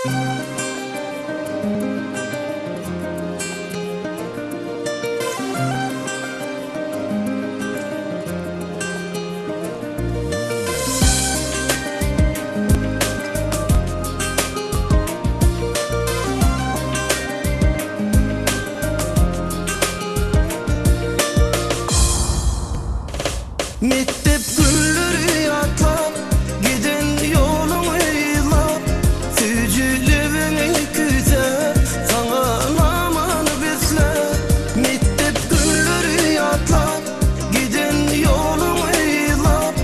Mektep günleri atlap giden yolunu eylap Sücülevini güzel sana namanı besler. Mektep günleri atlap giden yolunu eylap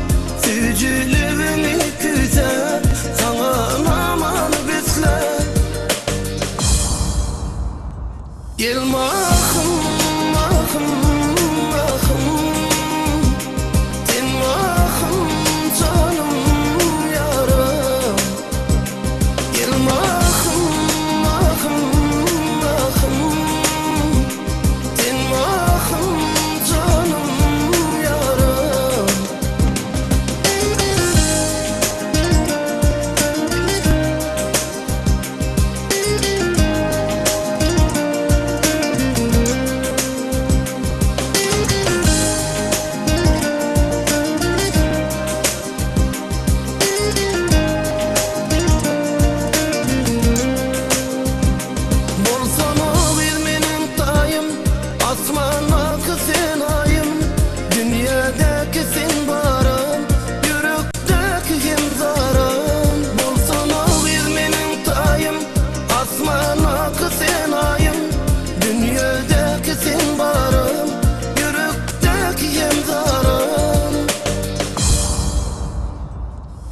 Sücülevini güzel sana namanı besler. Gelme ahım ahım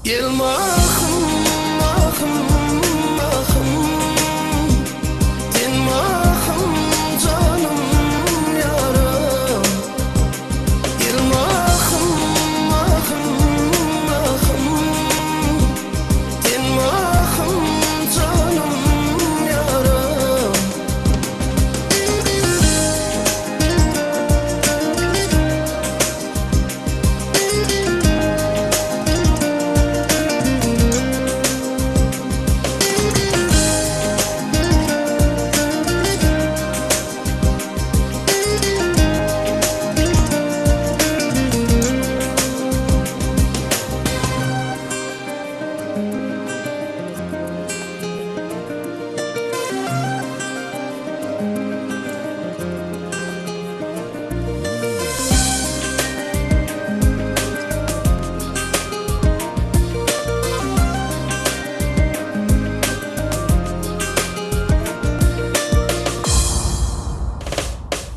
Gelme ahım ahım ahım Dinme ahım canım yarım Gelme ahım ahım ahım Dinme ahım canım yarım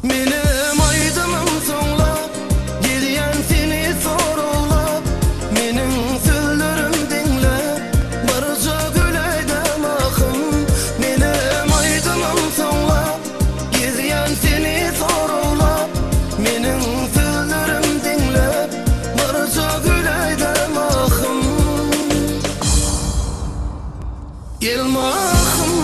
Benim aydınım sonlap Gidiyen seni sorulap Menin sözlerim dinle Barıca güleydem ahım Benim aydınım sonlap Gidiyen seni sorulap Menin sözlerim dinle Barıca güleydem ahım Gelme ahım